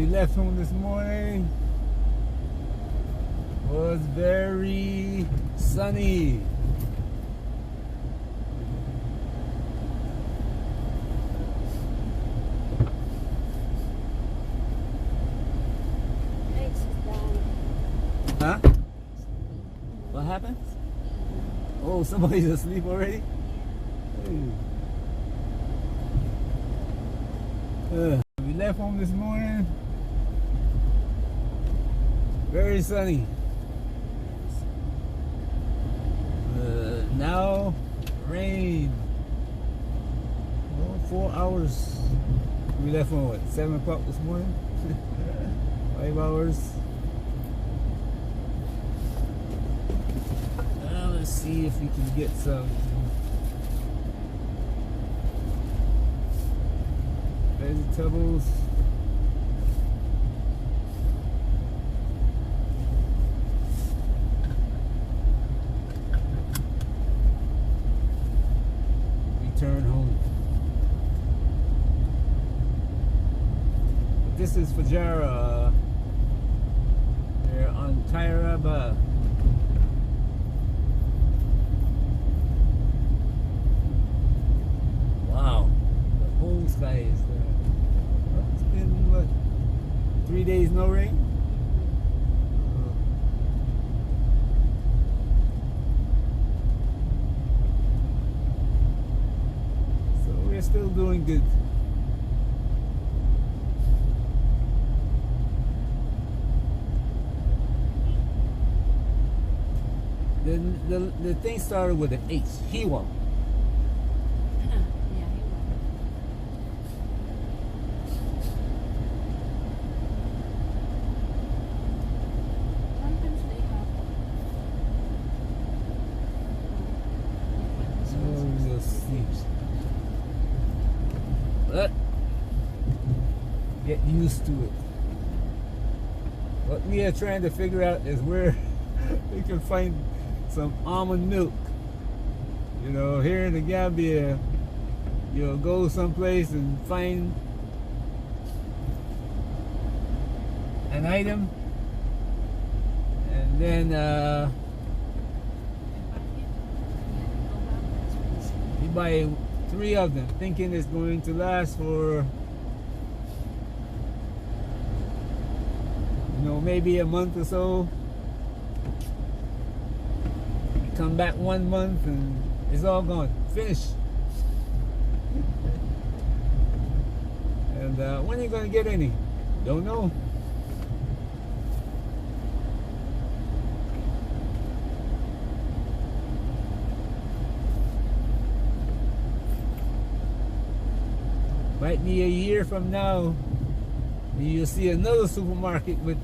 left home this morning, was very sunny. Huh? What happened? Oh, somebody's asleep already? We left home this morning. Very sunny. Now rain. Well, 4 hours. We left home at 7 o'clock this morning. 5 hours. Let's see if we can get some vegetables. Return home. This is Fujairah. They're on Tyraba. Wow, the whole sky is there. Well, it's been what, 3 days no rain? So we're still doing good. The thing started with an H, Hiwa. But get used to it. What we are trying to figure out is where we can find some almond milk. You know, here in the Gambia, you'll go someplace and find an item, and then you buy 3 of them, thinking it's going to last for, you know, maybe a month or so. You come back 1 month and it's all gone, finished. And when are you going to get any? Don't know. Might be a year from now, you'll see another supermarket with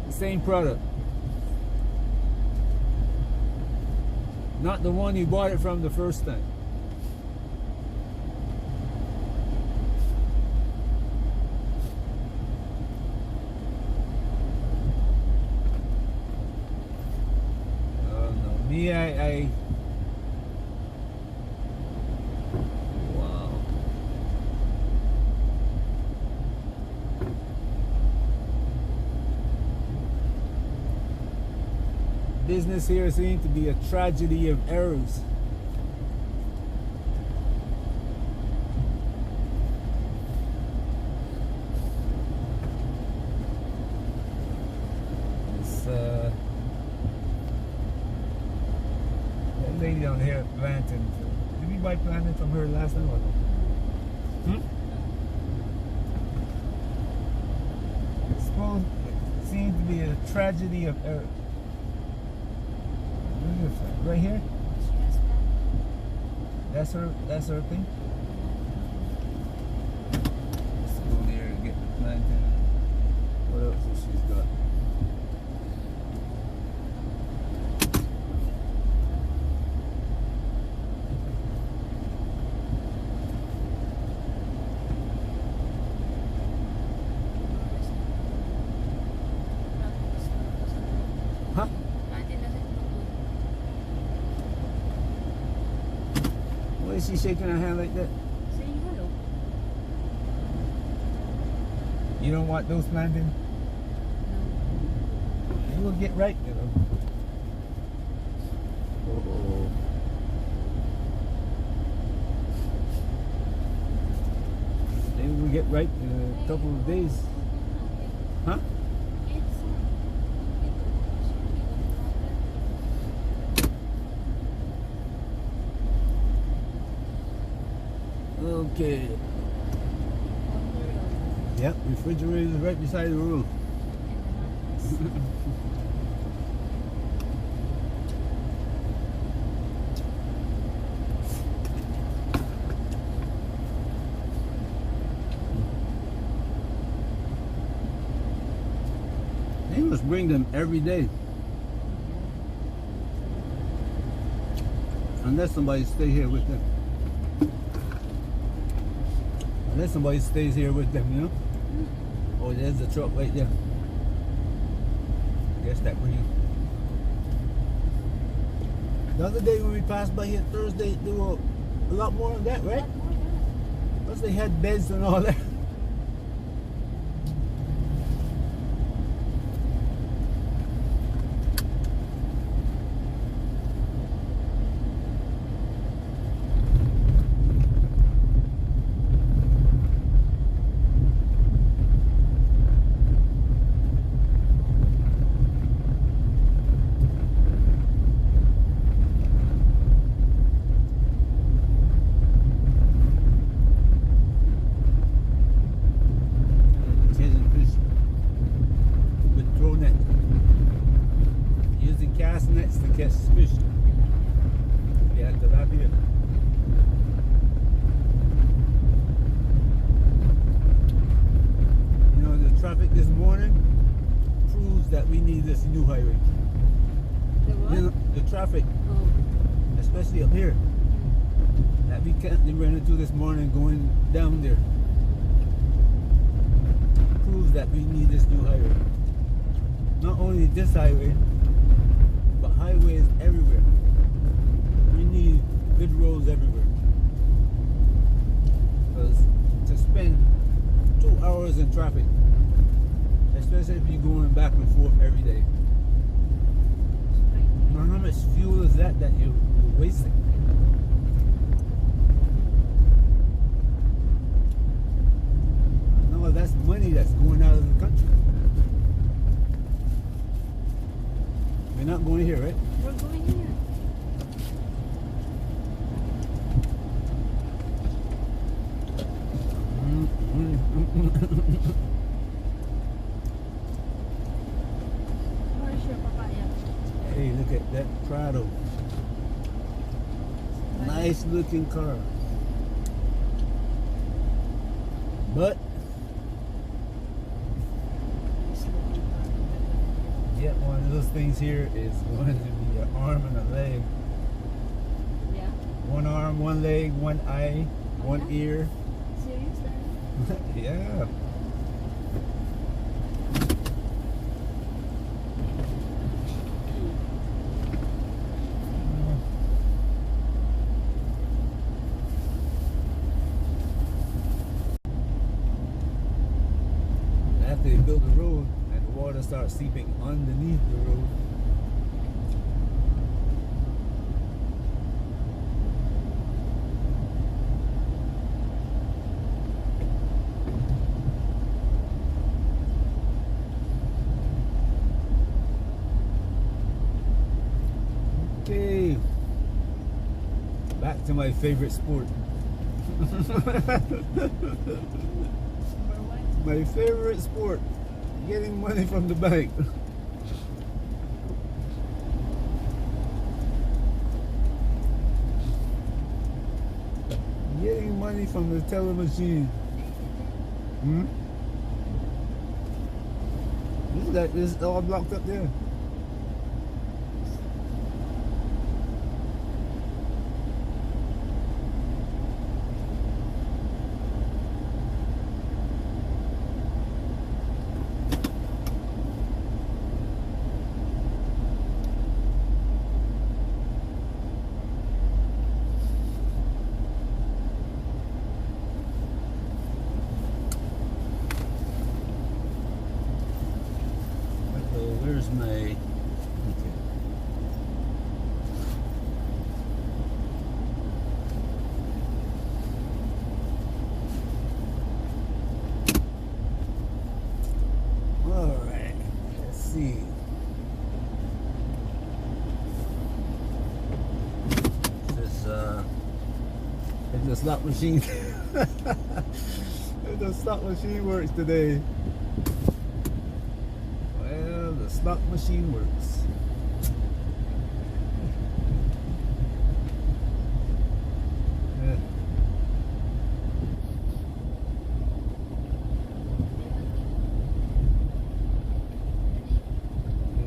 the same product. Not the one you bought it from the first time. Oh no, me, I business here seems to be a tragedy of errors. This that lady down here at Plantain. Did we buy Plantain from her last time or no? It seems to be a tragedy of errors. Right here? That's her thing? Let's go there and get the plantain. What else has she's got? Huh? Why is she shaking her hand like that? Saying hello. You don't want those planting? They will get ripe, you know. Oh. They will get ripe in a couple of days. Huh? Okay. Yep, refrigerator is right beside the road. They must bring them every day. Unless somebody stay here with them. Unless somebody stays here with them, you know? Oh, there's the truck right there. I guess that brings. The other day when we passed by here Thursday, there were a lot more of that, right? Plus they had beds and all that. Cast nets to catch fish. Yeah, tilapia. You know, the traffic this morning proves that we need this new highway. The what? You know, the traffic, Oh. especially up here, that we currently ran into this morning going down there, proves that we need this new highway. Not only this highway, but highways everywhere. We need good roads everywhere. Because to spend 2 hours in traffic, especially if you're going back and forth every day, you know how much fuel is that you're wasting? No, that's money that's going out of the country. We're not going here, right? We're going here. Where's your papaya? Hey, look at that Prado. Nice looking car. But yet one of those things here is going to be an arm and a leg. Yeah. One arm, one leg, one eye, one yeah? ear. Seriously? Yeah. After they build the road and the water starts seeping underneath the road, okay, back to my favorite sport. My favorite sport, getting money from the bank. Getting money from the teller machine. This is all blocked up there. If the slot machine, if the slot machine works today, well, the slot machine works. Yeah.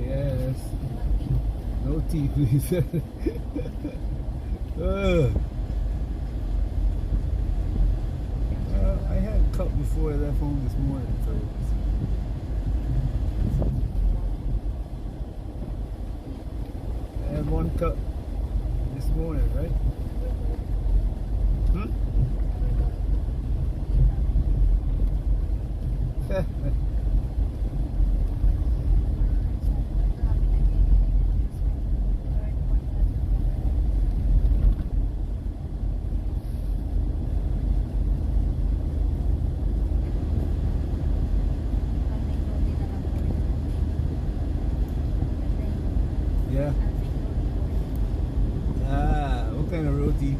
Yes. No tea, please. I had a cup before I left home this morning, so I had one cup this morning, right? Hmm? Yeah. Ah, what kind of roti?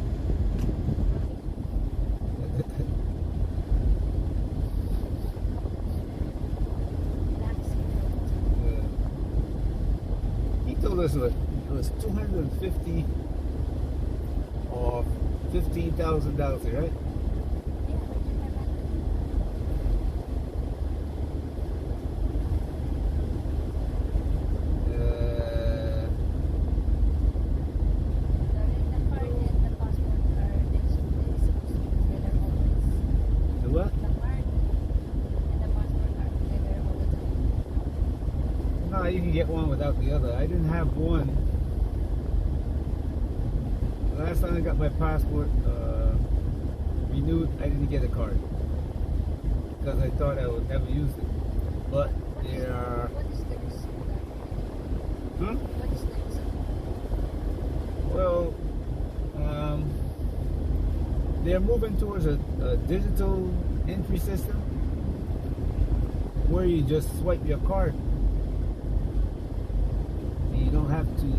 He told us it was 250 or $15,000, right? What? No, you can get one without the other. I didn't have one. Last time I got my passport renewed, I didn't get a card because I thought I would never use it. But there are. Hmm? Well, they're moving towards a digital entry system where you just swipe your card. And you don't have to,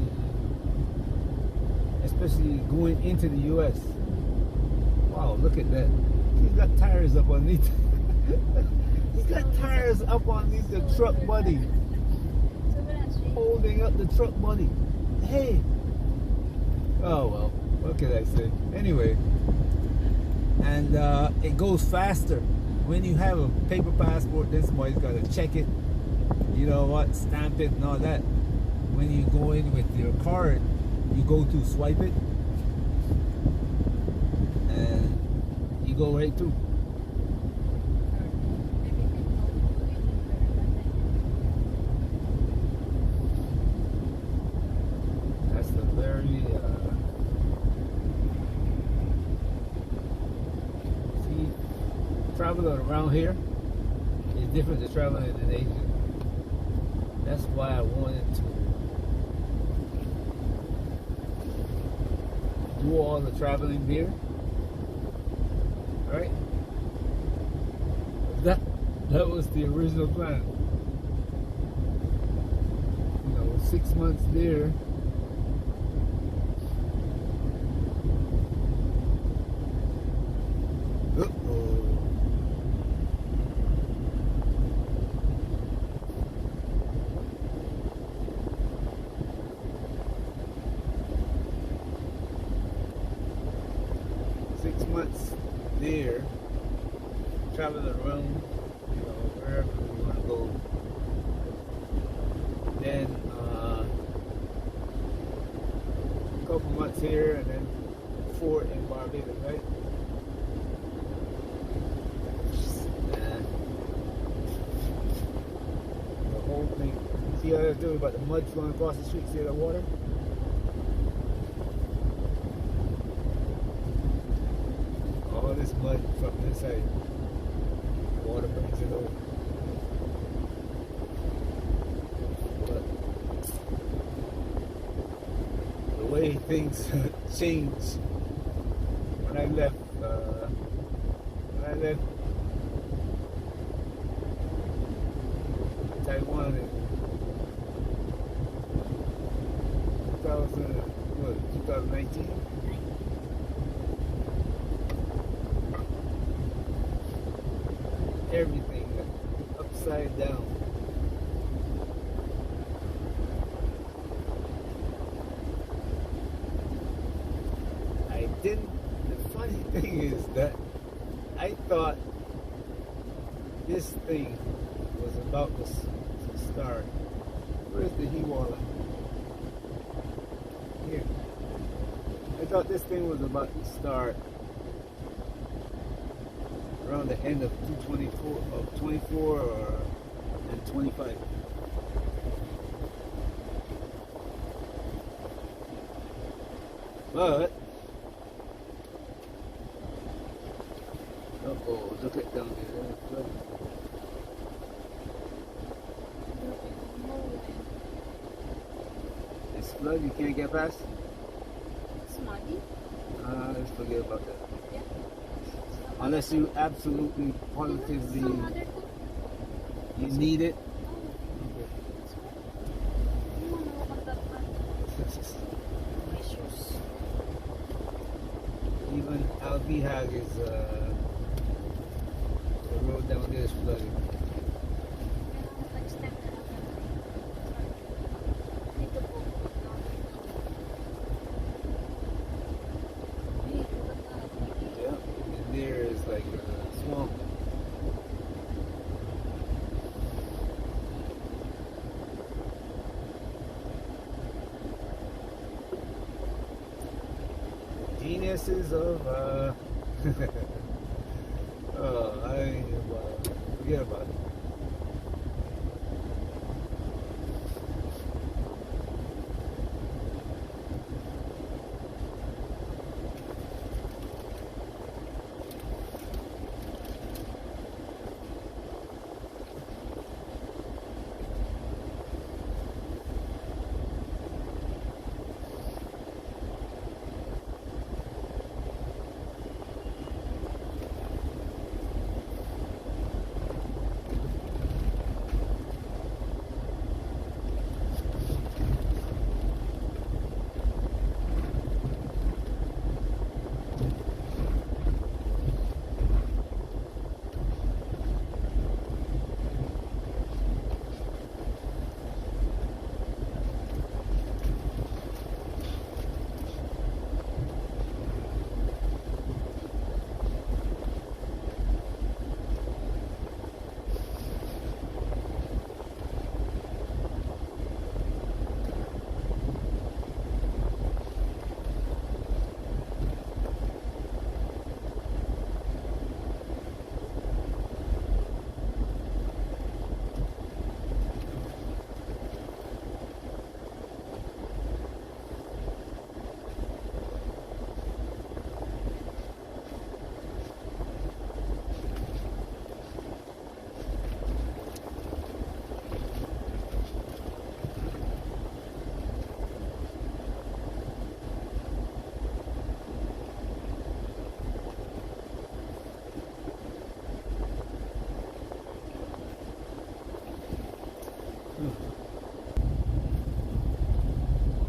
especially going into the U.S. Wow, look at that. He's got tires up underneath. He's got tires up underneath the truck body. Holding up the truck body. Hey. Oh well, what can I say? Anyway. And it goes faster. When you have a paper passport, then somebody's got to check it, you know what, stamp it and all that. When you go in with your card, you go to swipe it, and you go right through. That's the very traveling around here is different than traveling in Asia. That's why I wanted to do all the traveling here. Right? That was the original plan. You know, 6 months there. There, traveling around, you know, wherever we want to go. Then a couple months here, and then 4 in Barbados, right? And the whole thing. See how I was doing about the mud flowing across the street? See the water? All this mud from this side, water brings it over. But the way things changed when I left Taiwan in 2019. everything upside down. I didn't. The funny thing is that I thought this thing was about to start. Where's the Hiwala? Here. I thought this thing was about to start around the end of 24 or and 25. But oh, look at down there. It's flooded. It's flooded. You can't get past. It's muddy. Let's forget about that. Yeah. Unless you absolutely positively Some other you need it. You wanna walk on that one? My shoes. Even Albihag is the road down there is flooded. Like step na lang. Dito po. Yeah, and there is like a swamp. Geniuses of oh, forget about it.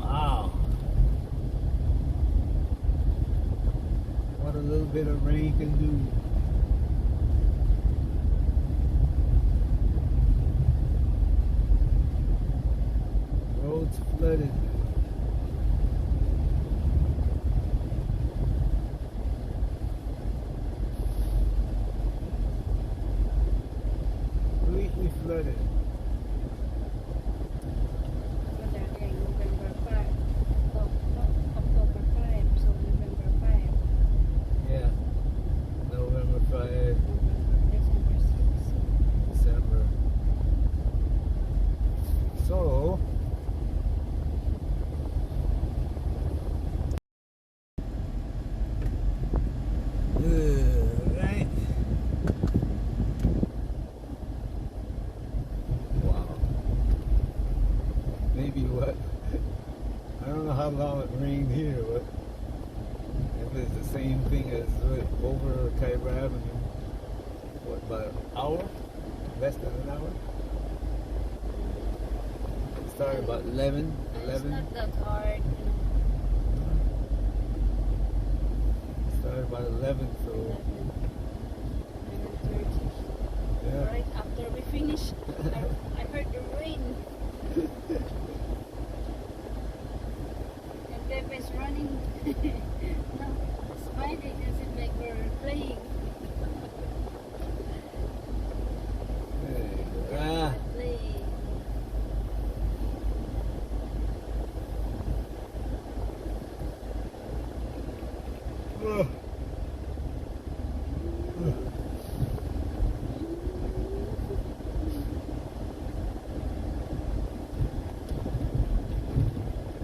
Wow. What a little bit of rain can do. Roads flooded. Completely flooded. Madaling November 5. October 5. So November 5. Yeah. November 5, December 6. December. So, right. Wow. Maybe what? I don't know how long it rained here, but if it's the same thing as over Khyber Avenue, what, about an hour? Less than an hour? It started about 11. It's not that hard. Started about 11, so 11:30. finish, I heard the rain. And Pepe's running. No, smiling as if like we're playing. Ah, Playing. ugh.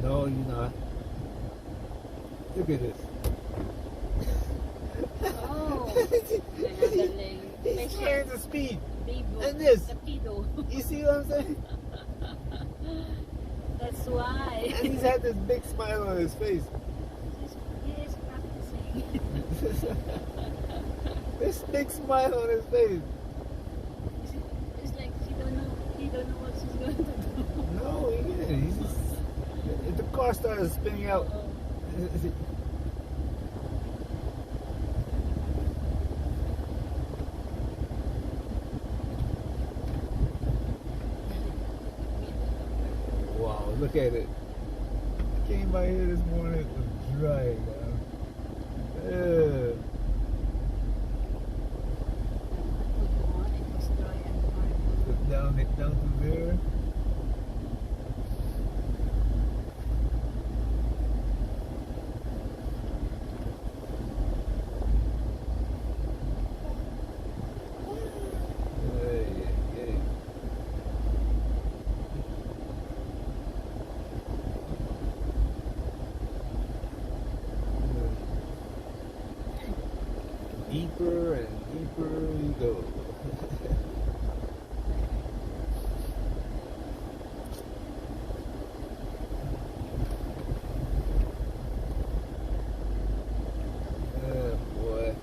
No, you're not. Look at this. Oh, another leg. He's carrying the speed. Bibo. And this. Tapido. You see what I'm saying? That's why. And he's had this big smile on his face. He is practicing. This big smile on his face. It's like he don't know what she's going to do. No, he didn't. He's just, if the car started spinning out. Wow, look at it. I came by here this morning, it was dry now. Down to there. Deeper and deeper we go. Oh boy.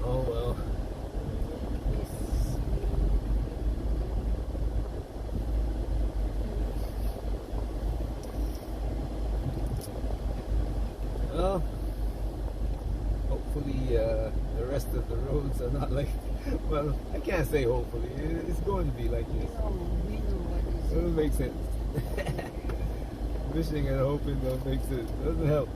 Oh well. Well, hopefully the rest of the roads are not like, well, I can't say hopefully, it's going to be like this. We know what is. It doesn't make sense. Wishing and hoping don't make sense. Doesn't help.